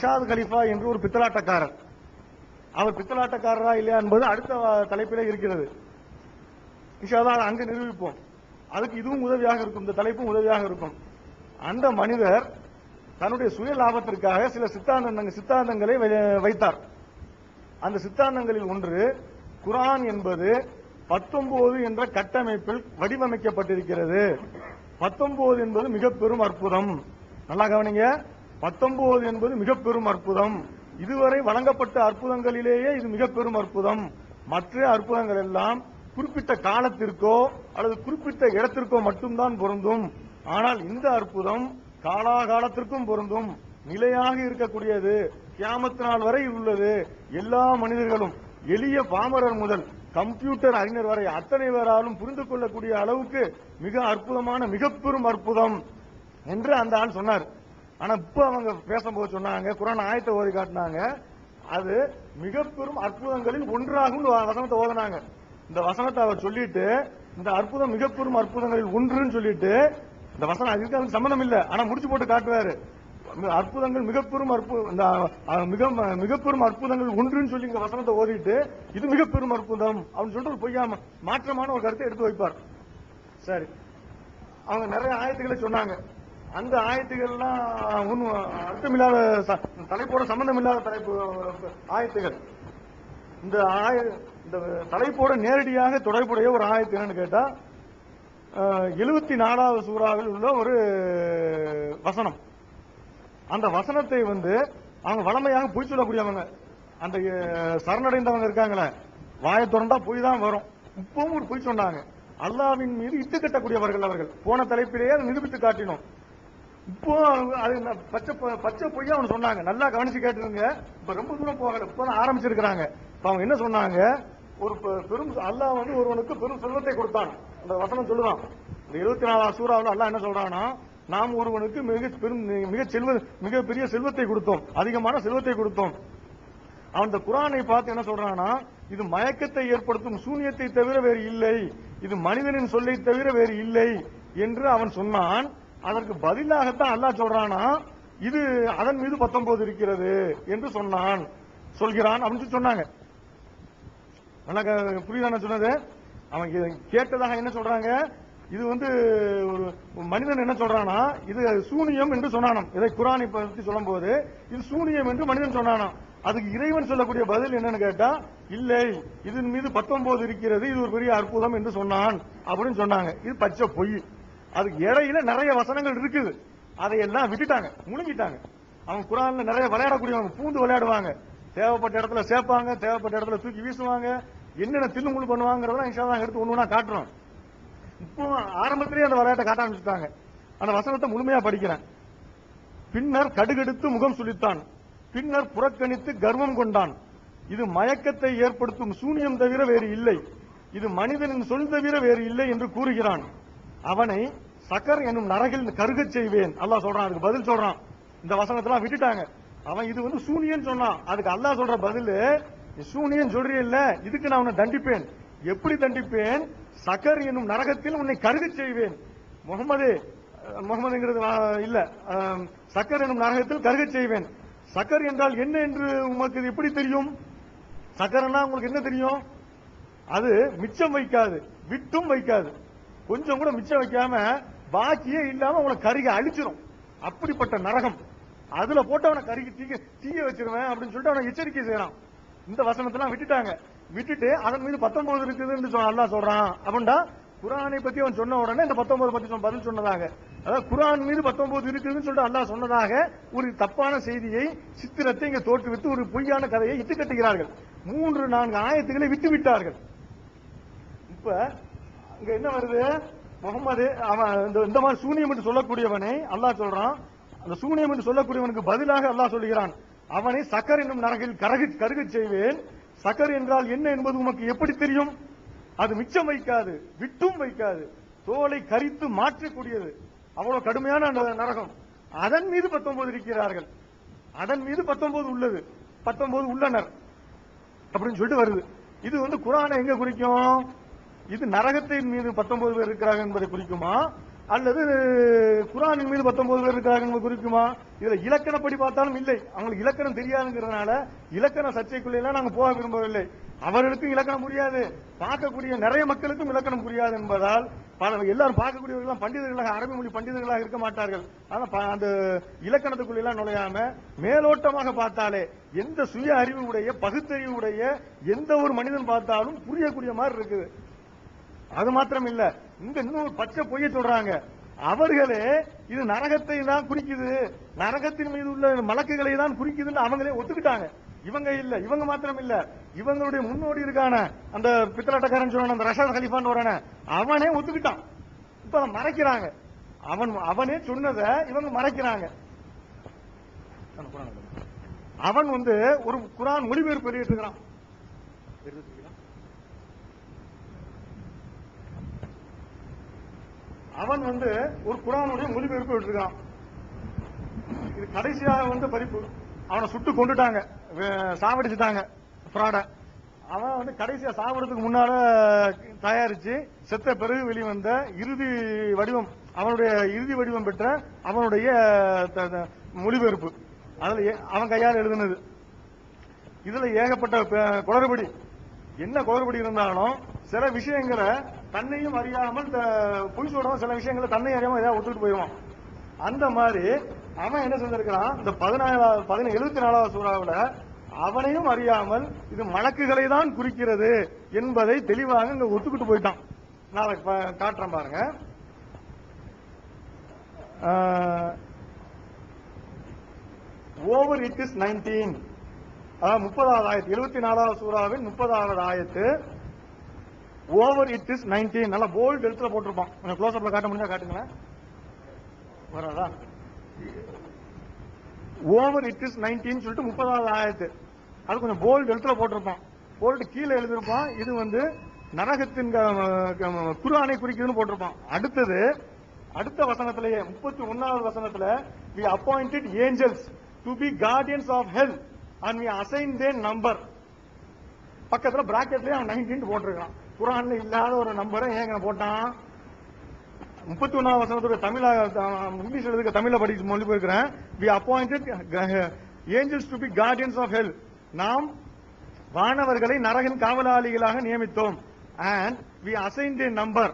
Shah Khalifa என்று ஒரு பித்தலாட்டக்காரர். அவர் பித்தலாட்டக்காரரா இல்லையா என்பது அடுத்த தலைப்பிலே இருக்கிறது. இன்ஷா அல்லாஹ் அங்கு நிரூபிப்போம். அதுக்கு இதுவும் உதவியாக இருக்கும், இந்த தலைப்பும் உதவியாக இருக்கும். அந்த மனிதர் தன்னுடைய சுய லாபத்திற்காக சில சித்தாந்தங்களை வைத்தார். அந்த சித்தாந்தங்களில் ஒன்று, குர்ஆன் என்பது 19 என்ற கட்டமைப்பில் வடிவமைக்கப்பட்டிருக்கிறது. 19 என்பது மிக பெரும் அற்புதம். நல்லா கவனிங்க, 19 என்பது மிக பெரும் அற்புதம். இதுவரை வழங்கப்பட்ட அற்புதங்களிலேயே இது மிக பெரும் அற்புதம். மற்ற அற்புதங்கள் எல்லாம் குறிப்பிட்ட காலத்திற்கோ அல்லது குறிப்பிட்ட இடத்திற்கோ மட்டும்தான் பொருந்தும். ஆனால் இந்த அற்புதம் காலாகாலத்திற்கும் பொருந்தும், நிலையாக இருக்கக்கூடியது, கியாமத் நாள் வரை உள்ளது. எல்லா மனிதர்களும், எளிய பாமரர் முதல் கம்ப்யூட்டர் அறிஞர் வரை அத்தனை பேராலும் புரிந்து கொள்ளக்கூடிய அளவுக்கு மிக அற்புதமான மிக பெரும் அற்புதம் என்று அந்த ஆள் சொன்னார். ஆனா இப்ப அவங்க பேசும்போது சொன்னாங்க, குர்ஆன் ஆயத்தை ஓதி காட்டினாங்க, அது மிக பெரும் அற்புதங்களில் ஒன்றாகும் வசனத்தை ஓதினாங்க. இந்த வசனத்தை அவர் சொல்லிட்டு, இந்த அற்புதம் மிக பெரும் அற்புதங்களில் ஒன்றுன்னு சொல்லிட்டு, இந்த வசனம் அதுக்கு சம்பந்தம் இல்ல, ஆனா முடிச்சு போட்டு காட்டுவாரு. அற்புதங்கள் மிக பெரும் மிக பெரும் அற்புதங்கள் ஒன்றுன்னு சொல்லி இந்த வசனத்தை ஓதிட்டு, இது மிக பெரும் அற்புதம் அப்படின்னு சொல்லிட்டு ஒரு பொய்யாம மாற்றமான ஒரு கருத்தை எடுத்து வைப்பார். சரி, அவங்க நிறைய ஆயத்துக்களை சொன்னாங்க. அந்த ஆயத்துகள்லாம் அர்த்தமில்லாத, தலைப்போட சம்பந்தம் இல்லாத தலைப்பு ஆயத்துகள். இந்த தலைப்போட நேரடியாக தொடர்புடைய ஒரு ஆயத்து என்னன்னு கேட்டா, 74வது சூறாவில் உள்ள ஒரு வசனம். அந்த வசனத்தை அவங்க வளமையாக பொய் சொல்லக்கூடியவங்க, அந்த சரணடைந்தவங்க இருக்காங்களே, வாயை திறந்தா பொய் தான் வரும். இப்பவும் ஒரு பொய் சொன்னாங்க. அல்லாஹ்வின் மீது இட்டு கட்டக்கூடியவர்கள் அவர்கள். போன தலைப்பிலேயே அதை நிரூபித்து காட்டினோம். இப்போ அது பச்சை பொய்யா அவங்க சொன்னாங்க. நல்லா கவனிச்சு கேட்டுருங்க. இப்ப ரொம்ப தூரம் போகல, இப்பதான் ஆரம்பிச்சிருக்கிறாங்க. இப்ப அவங்க என்ன சொன்னாங்க, ஒரு பெரும் அல்லாஹ் ஒருவனுக்கு பெரும் செல்வத்தை கொடுத்தான். அந்த வசனம் சொல்லுவான். இந்த 74வது சூறாவில் அல்லாஹ் என்ன சொல்றான்னா, நாம் ஒருவனுக்கு மிக பெரிய செல்வத்தை கொடுத்தோம், அதிகமான செல்வத்தை கொடுத்தோம். அவன் இந்த குர்ஆனை பார்த்து என்ன சொல்றானா, இது மயக்கத்தை ஏற்படுத்தும் சூனியத்தை தவிர வேறு இல்லை, இது மனிதனின் சொல்லை தவிர வேறு இல்லை என்று அவன் சொன்னான். அதற்கு பதிலாகத்தான் அல்லாஹ் சொல்றானா, இது அதன் மீது 19 இருக்கிறது என்று சொல்கிறான் அப்படின்னு சொன்னாங்க. நல்லா புரியுதான சொன்னது? அவன் கேட்டதாக என்ன சொல்றாங்க, இது ஒரு மனிதன் என்ன சொல்றானா, இது சூனியம் என்று சொன்னானாம். இதை குர்ஆனை பற்றி சொல்லும் போது இது சூனியம் என்று மனிதன் சொன்னானாம். அதுக்கு இறைவன் சொல்லக்கூடிய பதில் என்னன்னு கேட்டா, இல்லை, இதன் மீது 19 இருக்கிறது, இது ஒரு பெரிய அற்புதம் என்று சொன்னான் அப்படின்னு சொன்னாங்க. இது பச்சை பொய். அதுக்கு இடையில நிறைய வசனங்கள் இருக்குது, அதையெல்லாம் விட்டுட்டாங்க, முழுங்கிட்டாங்க. அவங்க குர்ஆன்ல நிறைய விளையாடக்கூடியவங்க, பூந்து விளையாடுவாங்க, தேவைப்பட்ட இடத்துல சேர்ப்பாங்க, தேவைப்பட்ட இடத்துல தூக்கி வீசுவாங்க, என்னென்ன தில்லு முள்ளு பண்ணுவாங்கிறதெல்லாம் இன்ஷா அல்லாஹ் எடுத்து ஒண்ணு காட்டுறோம். இப்போ ஆரம்பத்திலேயே அந்த விளையாட்டை காட்ட ஆரம்பிச்சுட்டாங்க. அந்த வசனத்தை முழுமையா படிக்கிறேன். பின்னர் கடுகெடுத்து முகம் சுளித்தான், பின்னர் புறக்கணித்து கர்வம் கொண்டான், இது மயக்கத்தை ஏற்படுத்தும் சூனியம் தவிர வேறு இல்லை, இது மனிதனின் சொல் தவிர வேறு இல்லை என்று கூறுகிறான். அவனை சக்கர் என்னும் நரகில் கருகச் செய்வேன். அல்லாஹ் சொல்றான். அதுக்கு பதில் சொல்றான். இந்த வசனத்தெல்லாம் விட்டுட்டாங்க. அவன் இது சூனியன் சொன்னான். அதுக்கு அல்லாஹ் சொல்ற பதில், சூனியன் சொல்றீல்ல, இதுக்கு நான் உன்னை தண்டிப்பேன். எப்படி தண்டிப்பேன்? சக்கர் என்னும் நரகத்தில் உன்னை கருகச் செய்வேன். முகமதுங்கிறது இல்ல, சக்கர் என்னும் நரகத்தில் கருகச் செய்வேன். சக்கர் என்றால் என்ன என்று உமக்கு எப்படி தெரியும்? சக்கரன்னா உங்களுக்கு என்ன தெரியும்? அது மிச்சம் வைக்காது, விட்டும் வைக்காது, கொஞ்சம் கூட மிச்சம் வைக்காம பாக்கியே இல்லாம உங்களை கருகி அழிச்சிரும். அப்படிப்பட்ட நரகம். அதுல போட்டு அவனை கருகி தீய வச்சிருவேன் அப்படின்னு சொல்லிட்டு அவனை எச்சரிக்கை செய்யறான். இந்த வசனத்தெல்லாம் விட்டுட்டாங்க. விட்டுட்டு அதன் மீது 19 இருக்குதுன்னு அல்லாஹ் சொல்றான். அப்படின்னா குர்ஆனை பத்தி அவன் சொன்ன உடனே இந்த 19 பத்தி பதில் சொன்னதாக, அதாவது குர்ஆன் மீது 19 இருக்குதுன்னு சொல்லிட்டு அல்லாஹ் சொன்னதாக ஒரு தப்பான செய்தியை, சித்திரத்தை இங்க தோற்றுவித்து ஒரு பொய்யான கதையை இட்டு கட்டுகிறார்கள். 3-4 ஆயத்துக்களை விட்டு விட்டார்கள். இப்ப இங்க என்ன வருது? முகமது அவன் இந்த மாதிரி சூனியம் என்று சொல்லக்கூடியவனை அல்லாஹ் சொல்றான். அந்த சூனியம் என்று சொல்லக்கூடியவனுக்கு பதிலாக அல்லாஹ் சொல்லுகிறான், அவனை சக்கர் என்னும் நரகில் கருகச் செய்வேன். சக்கர் என்றால் என்ன என்பது உமக்கு எப்படி தெரியும்? அது மிச்சம் வைக்காது, விட்டும் வைக்காது, தோலை கரித்து மாற்றக்கூடியது, அவ்வளவு கடுமையான நரகம். அதன் மீது 19 இருக்கிறார்கள், அதன் மீது 19 உள்ளது, 19 உள்ளனர் அப்படின்னு சொல்லிட்டு வருது. இது குர்ஆனை எங்க குறிக்கும்? இது நரகத்தின் மீது 19 பேர் இருக்கிறார்கள் என்பதை குறிக்குமா, அல்லது குர்ஆனின் மீது 19 பேர் இருக்கிறாங்க குறிக்குமா? இதுல இலக்கணப்படி பார்த்தாலும் இல்லை. அவங்களுக்கு இலக்கணம் தெரியாதுங்கிறதுனால இலக்கண சர்ச்சைக்குள்ள எல்லாம் நாங்க போக விரும்பவில்லை. அவர்களுக்கும் இலக்கணம் புரியாது, பார்க்கக்கூடிய நிறைய மக்களுக்கும் இலக்கணம் புரியாது என்பதால் எல்லாரும் பார்க்கக்கூடியவர்கள் பண்டிதர்களாக, அரபி மொழி பண்டிதர்களாக இருக்க மாட்டார்கள். ஆனா அந்த இலக்கணத்துக்குள்ள எல்லாம் நுழையாம மேலோட்டமாக பார்த்தாலே எந்த சுய அறிவு உடைய, பகுத்தறிவு உடைய எந்த ஒரு மனிதன் பார்த்தாலும் புரியக்கூடிய மாதிரி இருக்குது. அது மாத்திரம் இல்ல, இந்த இன்னொரு பச்சை பொய்ய சொல்றாங்க. அவர்களே இது நரகத்தை தான் குறிக்குது, நரகத்தின் மீது உள்ள மலக்குகளை தான் குறிக்குதுன்னு அவங்களே ஒத்துக்கிட்டாங்க. இவங்க இல்ல, இவங்க மாத்திரம் இல்ல, இவங்களுடைய முன்னோடி இருக்கான அந்த பித்தலாட்டக்காரன் சொன்ன அந்த ரஷாத் கலிஃபான்னு வரான அவனே ஒத்துக்கிட்டான். இப்ப மறைக்கிறாங்க, அவனே சொன்னதை இவங்க மறைக்கிறாங்க. அவன் ஒரு குர்ஆன் மொழிபெயர்ப்பு வெளியிட்டிருக்கிறான். அவன் ஒரு குர்ஆனுடைய மொழிபெயர்ப்பு விட்டுருக்கான். இது கடைசியாக பதிப்பு. அவனை சுட்டு கொண்டுட்டாங்க, சாவடிச்சுட்டாங்க ஃப்ராட. அவன் கடைசியா சாவறதுக்கு முன்னால தயாரிச்சு செத்த பிறகு வெளிவந்த இறுதி வடிவம், அவனுடைய இறுதி வடிவம் பெற்ற அவனுடைய மொழிபெயர்ப்பு. அதுல அவன் கையால் எழுதுனது. இதுல ஏகப்பட்ட குளறுபடி. என்ன குளறுபடி இருந்தாலும் சில விஷயங்களை தன்னையும் அறியாமல் பொய் சொல்றவன் சில விஷயங்களை தன்னையும் அறியாமல் ஏதாவது ஒத்துட்டு போயிடுவான். அந்த மாதிரி அவன் என்ன செஞ்சிருக்கிறான், இந்த 74வது சூறாவுல அவனையும் அறியாமல் இது மலக்குகளை தான் குறிக்கிறது என்பதை தெளிவாக இங்க ஒத்துக்கிட்டு போயிட்டான். நான் காட்டுறேன் பாருங்க. ஓவர் இட் இஸ் 19, அதாவது 30வது ஆயத்து, 74வது சூறாவின் 30வது ஆயத்து. ஓவர் இட் இஸ் 19 நல்லா போல்ட் எழுத்துல போட்டிருப்பான். கொஞ்சம் க்ளோஸ் அப்ல காட்ட முடிஞ்சா காட்டுங்களேன். வராதா? ஓவர் இட் இஸ் 19 சொல்லிட்டு 30வது ஆயத்து, அது கொஞ்சம் போல்ட் எழுத்துல போட்டிருப்பான். போல்ட் கீழே எழுதிருப்பான், இது நரகத்தின் குர்ஆனை குறிக்குதுன்னு போட்டிருப்பான். அடுத்தது அடுத்த வசனத்திலேயே 31வது வசனத்துல we appointed angels to be guardians of hell and we assigned their number. பக்கத்துல பிராக்கெட்லயே அவன் 19 போட்டிருக்கான். குர்ஆன்ல இல்லாத ஒரு நம்பரை ஏங்க போட்டான்? 31வது வசனத்தோட தமிழ இங்கிலீஷ்ல இருக்க தமிழ படிச்சு மொழிபெயர்க்கிறேன். we appointed angels to be guardians of hell. நாம் வானவர்களை நரகின் காவலாளிகளாக நியமித்தோம். and we assigned a number,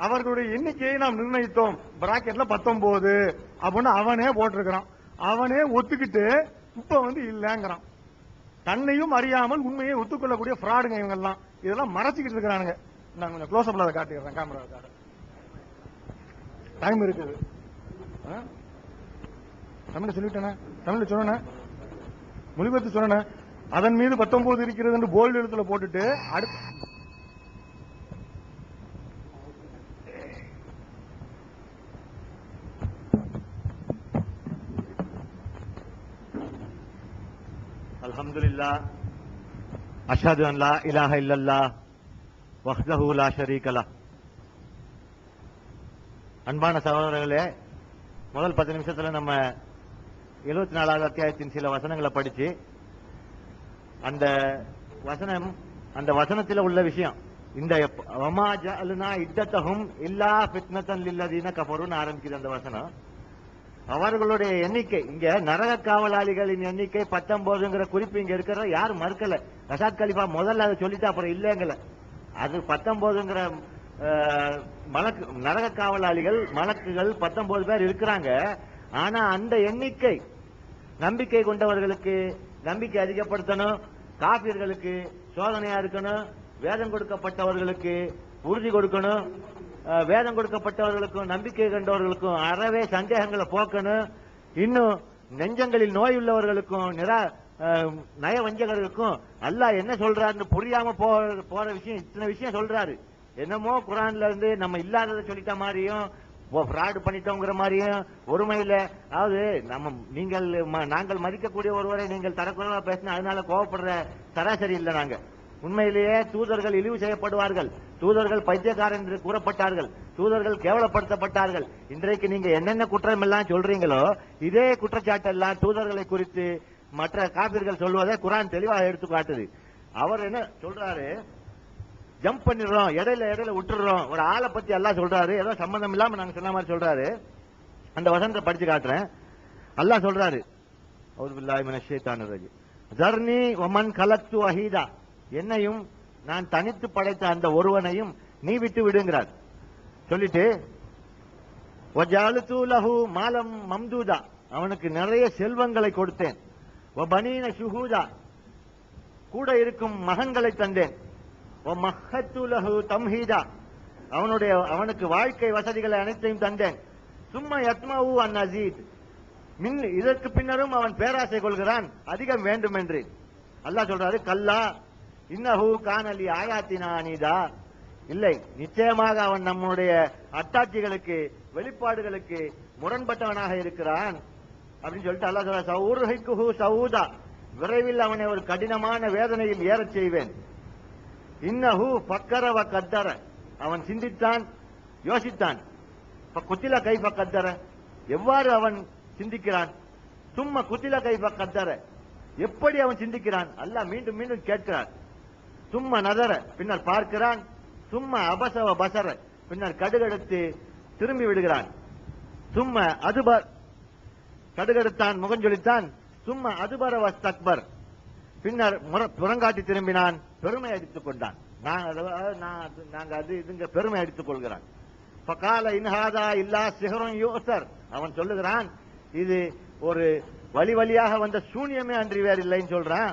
அவர்களுடைய எண்ணிக்கையை நாம் நிர்ணயித்தோம். பிராக்கெட்ல 19 அப்படின்னு அவனே போட்டிருக்கிறான். அவனே ஒத்துக்கிட்டு இப்ப இல்லங்கிறான். தன்னையும் அறியாமல் உண்மையை ஒத்துக்கொள்ளக்கூடிய ஃப்ராடுங்க இவங்க எல்லாம். இதெல்லாம் மறைச்சிக்கிட்டு இருக்கிறானுங்க. நான் கொஞ்சம் க்ளோஸ் அப்ல அதை காட்டிடுறேன் கேமராவுக்காக. டைம் இருக்குது. தமிழ் சொல்லிட்டேன், தமிழ் சொன்னேன், மொழிபெயர்த்து சொன்னேன். அதன் மீது 19 இருக்கிறது என்று போல்டு எழுத்துல போட்டுட்டு அடுத்து அல்ஹம்துலில்லாஹ் அஷ்ஹது அன் லா இலாஹ இல்லல்லாஹ் வஹ்தஹு லா ஷரீக லஹ். அன்பான சகோதரர்களே, முதல் 10 நிமிஷத்துல நம்ம 74வது அத்தியாயத்தின் சில வசனங்களை படிச்சு அந்த வசனத்தில் உள்ள விஷயம், இந்த வமா ஜஅல்னா இத்தத்தஹும் இல்லா ஃபித்னத்தன் லில்லதீன கஃபருன்னு ஆரம்பிக்குது அந்த வசனம். அவர்களுடைய எண்ணிக்கை, இங்க நரக காவலாளிகளின் எண்ணிக்கை 19ங்கிற குறிப்பு இங்க இருக்கிற யாரும் மறுக்கல. ரஷாத் கலிஃபா முதல்ல அதை சொல்லிட்டு அப்புறம் இல்லைங்கல. அது 19ங்கிற நரக காவலாளிகள் மலக்குகள் 19 பேர் இருக்கிறாங்க. ஆனா அந்த எண்ணிக்கை நம்பிக்கை கொண்டவர்களுக்கு நம்பிக்கை அதிகப்படுத்தணும், காபிர்களுக்கு சோதனையா இருக்கணும், வேதம் கொடுக்கப்பட்டவர்களுக்கு உறுதி கொடுக்கணும், வேதம் கொடுக்கப்பட்டவர்களுக்கும் நம்பிக்கை கண்டவர்களுக்கும் அறவே சந்தேகங்களை போக்கணும், இன்னும் நெஞ்சங்களில் நோய் உள்ளவர்களுக்கும் நய வஞ்சகர்களுக்கும் அல்லாஹ் என்ன சொல்றாருன்னு புரியாம போற விஷயம், இத்தனை விஷயம் சொல்றாரு. என்னமோ குர்ஆன்ல இருந்து நம்ம இல்லாததை சொல்லிட்ட மாதிரியும் ஃப்ராட் பண்ணிட்டோங்கிற மாதிரியும் ஒருமையில, அதாவது நாங்கள் மதிக்கக்கூடிய ஒருவரை நீங்கள் தரக்குறைவா பேசினா அதனால கோவப்படுற சராசரி இல்லை. நாங்க உண்மையிலேயே தூதர்கள் இழிவு செய்யப்படுவார்கள், தூதர்கள் பைத்தியக்காரன் என்று கூறப்பட்டார்கள், தூதர்கள் கேவலப்படுத்தப்பட்டார்கள். இன்றைக்கு நீங்க என்னென்ன குற்றம் எல்லாம் சொல்றீங்களோ இதே குற்றச்சாட்டெல்லாம் தூதர்களை குறித்து மற்ற காபிர்கள் சொல்வதை குர்ஆன் தெளிவாக எடுத்து காட்டுது. அவர் என்ன சொல்றாரு, ஜம்ப் பண்ணிடுறோம், இடையில இடையில விட்டுறோம். ஒரு ஆளை பத்தி அல்லாஹ் சொல்றாரு, ஏதோ சம்பந்தம் இல்லாம நாங்க சொன்ன மாதிரி சொல்றாரு. அந்த வசனத்தை படிச்சு காட்டுறேன். அல்லாஹ் சொல்றாரு, அவுது பில்லாஹி மினஷ் ஷைத்தானிர் ரஜீம், ஸர்னி வமன் கலக்து வஹீதா, என்னையும் நான் தனித்து படைத்த அந்த ஒருவனையும் நீ விட்டு விடுங்கிறார். சொல்லிட்டு வஜஅல்து லஹு மாலம் மம்தூதா, அவனுக்கு நிறைய செல்வங்களை கொடுத்தேன். வபனீன ஷுஹூதா, கூட இருக்கும் மகன்களை தந்தேன். வமஹத்து லஹு தம்ஹீதா, அவனுக்கு வாழ்க்கை வசதிகளை அனைத்தையும் தந்தேன். சும்மா யத்மஉ அன் அஸீத், இதற்கு பின்னரும் அவன் பேராசை கொள்கிறான் அதிகம் வேண்டும் என்று. அல்லாஹ் சொல்றாரு, கல்லா இன்னஹு கான லி ஆயாத்தினா அனீதா, இல்லை நிச்சயமாக அவன் நம்முடைய அத்தாட்சிகளுக்கு வெளிப்பாடுகளுக்கு முரண்பட்டவனாக இருக்கிறான் அப்படின்னு சொல்லிட்டு அல்லாஹ் சொல்றார், சௌர்ஹிகுஹு சௌதா, விரைவில் அவனை ஒரு கடினமான வேதனையில் ஏறச் செய்வேன். இன்னஹு ஃபக்கர வ கத்தர, அவன் சிந்தித்தான் யோசித்தான். குத்தில கைஃப கத்தர, எவ்வாறு அவன் சிந்திக்கிறான். சும்மா குத்தில கைஃப கத்தர, எப்படி அவன் சிந்திக்கிறான். அல்லாஹ் மீண்டும் மீண்டும் கேட்கிறான். சும்மா நதர, பின்னர் பார்க்கிறான். சும்மா அபசவ பசர, பின்னர் கடுகடுத்து திரும்பி விடுகிறான். சும்மா அதுபர், கடுகடுத்தான் முகஞ்சொலித்தான். சும்மா அதுபர வஸ்தக்பர், பின்னர் புறங்காட்டி திரும்பினான், பெருமை அடித்துக் கொண்டான். நாங்க அது இதுங்க பெருமை அடித்துக் கொள்கிறான். ஃபகால இன்ஹாதா இல்லா சிஹ்ருன் யூஸர், அவன் சொல்லுகிறான், இது ஒரு வழி வழியாக வந்த சூனியமே அன்றி வேறு இல்லைன்னு சொல்றான்.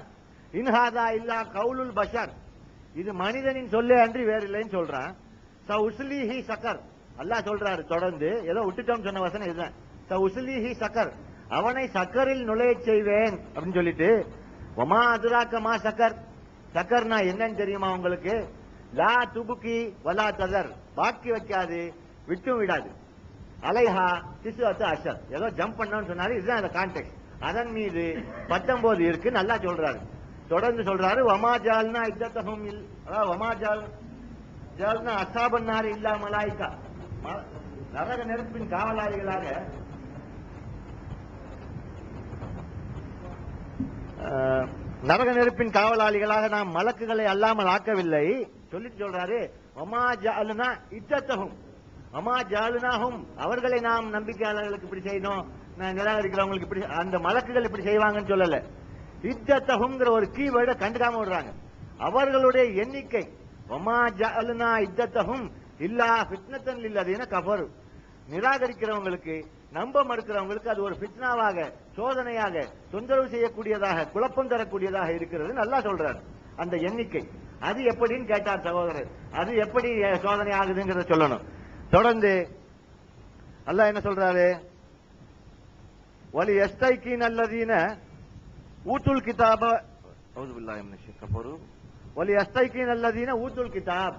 இன்ஹாதா இல்லா கவுலுல் பஷர், இது மனிதனின் சொல்லே அன்றி வேறு இல்லைன்னு சொல்றான். சஉஸ்லிஹி சக்கர், அல்லாஹ் சொல்றாரு தொடர்ந்து, ஏதோ விட்டுட்டோம் சொன்ன வசனம் இதுதான். சஉஸ்லிஹி சக்கர், அவனை சக்கரில் நுழையச் செய்வேன் அப்படின்னு சொல்லிட்டு, வமா அதுராக்க மா சக்கர், சக்கர்னா என்னன்னு தெரியுமா உங்களுக்கு. லா துபுகி வலா ததர், பாக்கி வைக்காது விட்டும் விடாது. அலைஹா திசுஅத்து அஷர், ஏதோ ஜம்ப் பண்ணணும்னு சொன்னாரு, இதுதான் அந்த கான்டெக்ட். அதன் மீது 19 இருக்கு நல்லா சொல்றாரு. தொடர்ந்து சொல்றாரு, வமா ஜால்னா இத்தத்தஹும் இல், அதாவது வமா ஜால்னா அஸ்ஹாபன்னார் இல்லா மலாயிகா, நரக நெருப்பின் காவலாளிகளாக நரக நெருப்பின் காவலாளிகளாக நாம் மலக்குகளை அல்லாமல் ஆக்கவில்லை சொல்லிட்டு சொல்றாரு. வமா ஜஅல்னா இத்தத்தஹும், வமா ஜஅல்னாஹும், அவர்களை நாம் நம்பிக்கையாளர்களுக்கு இப்படி செய்யணும், நிராகரிக்கிறவங்களுக்கு இப்படி, அந்த மலக்குகள் இப்படி செய்வாங்கன்னு சொல்லல. இத்தத்தஹும்ங்கிற ஒரு கீவேர்டை கண்டுக்காம விடுறாங்க. அவர்களுடைய எண்ணிக்கை, வமா ஜஅல்னா இத்தத்தஹும் இல்லா ஃபித்னத்தன் லில்லதீன கஃபரு, நிராகரிக்கிறவங்களுக்கு நம்ப மறுக்கிறவங்களுக்கு அது ஒரு ஃபித்னாவாக, சோதனையாக, தொந்தரவு செய்யக்கூடியதாக, குழப்பம் தரக்கூடியதாக இருக்கிறது நல்லா சொல்றாரு. அந்த எண்ணிக்கை அது எப்படின்னு கேட்டார் சகோதரர், அது எப்படி சோதனை ஆகுதுங்கிறத சொல்லணும். தொடர்ந்து அல்லாஹ் என்ன சொல்றாரு, வலி யஸ்தைகீன அல்லதீன ஊத்துல் கிதாப, அஊது பில்லாஹி மினஷ் ஷைத்தானிர் ரஜீம், வலி யஸ்தைகீன அல்லதீன ஊத்துல் கிதாப்,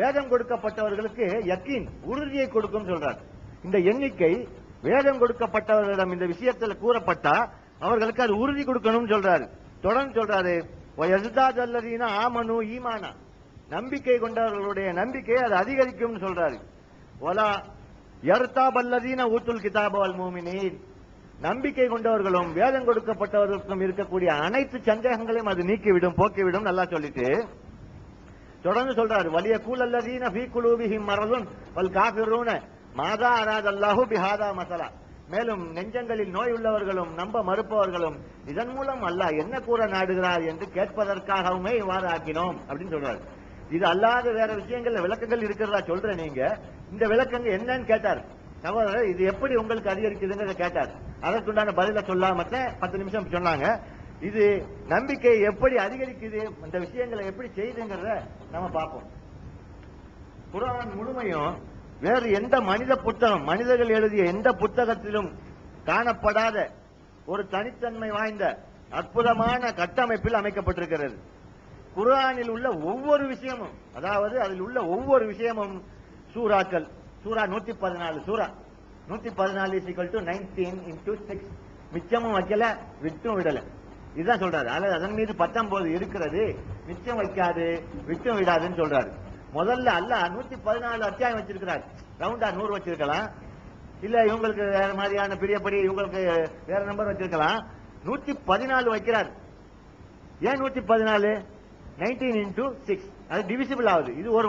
வேதம் கொடுக்கப்பட்டவர்களுக்கு யக்கீன் உறுதியை கொடுக்கும் சொல்றார். இந்த எண்ணிக்கை வேதம் கொடுக்கப்பட்டவர்களிடம் இந்த விஷயத்தில் கூறப்பட்டா அவர்களுக்கு அது உறுதி கொடுக்கணும் சொல்றாரு. தொடர்ந்து சொல்றாரு, வயசுதாதல்லதீன ஆமனு ஈமானா, நம்பிக்கை கொண்டவர்களுடைய நம்பிக்கை அது அதிகரிக்கும் சொல்றாரு. வலா யர்தாபல்லதீன ஊத்துல் கிதாப வல் மூமினீன், நம்பிக்கை கொண்டவர்களும் வேதம் கொடுக்கப்பட்டவர்களுக்கும் இருக்கக்கூடிய அனைத்து சந்தேகங்களையும் அது நீக்கிவிடும், போக்கிவிடும் நல்லா சொல்லிட்டு தொடர்ந்து சொல்றாரு, வலிய கூலல்லதீன ஃபீ குலூபிஹிம் மரதுன் வல் காஃபிரூன மாதா அராதல்லாஹு பிஹாதா மஸலா, மேலும் நெஞ்சங்களில் நோய் உள்ளவர்களும் நம்ப மறுப்பவர்களும் இதன் மூலம் அல்லாஹ் என்ன கூற நாடுகிறார் என்று கேட்பதற்காகவுமே இவ்வாறு ஆக்கினோம் அப்படின்னு சொல்றாரு. இது அல்லாத வேற விஷயங்கள்ல விளக்கங்கள் இருக்கிறதா சொல்ற நீங்க, இந்த விளக்கங்க என்னன்னு கேட்டார் சகோதரர். இது எப்படி உங்களுக்கு அதிகரிக்குதுன்னு கேட்டார். அதற்குண்டான பதில சொல்லாம 10 நிமிஷம் சொன்னாங்க. இது நம்பிக்கை எப்படி அதிகரிக்குது, இந்த விஷயங்களை எப்படி செய்துங்கிறத நம்ம பார்ப்போம். குர்ஆன் முழுமையும் வேறு எந்த மனித புத்தகம், மனிதர்கள் எழுதிய எந்த புத்தகத்திலும் காணப்படாத ஒரு தனித்தன்மை வாய்ந்த அற்புதமான கட்டமைப்பில் அமைக்கப்பட்டிருக்கிறது. குர்ஆனில் உள்ள ஒவ்வொரு விஷயமும், அதாவது அதில் உள்ள ஒவ்வொரு விஷயமும் சூறாக்கள், சூரா 114 சூரா 114 = 19 × 6, மிச்சமும் வைக்கல விட்டும் விடல, இதுதான் சொல்றாரு. அதன் மீது 19 இருக்கிறது, மிச்சம் வைக்காது விட்டும் விடாதுன்னு சொல்றாரு. முதல்ல அல்லாஹ் 114 அத்தியாயம் வச்சிருக்கிறார். ரவுண்டா 100 வச்சிருக்கலாம், இல்ல இவங்களுக்கு வேற மாதிரியான பிரியப்படி இவங்களுக்கு வேற நம்பர் வச்சிருக்கலாம். 114 வைக்கிறார். ஏன் 114? 19 into 6 அது டிவிசிபிள் ஆகுது. இது ஒரு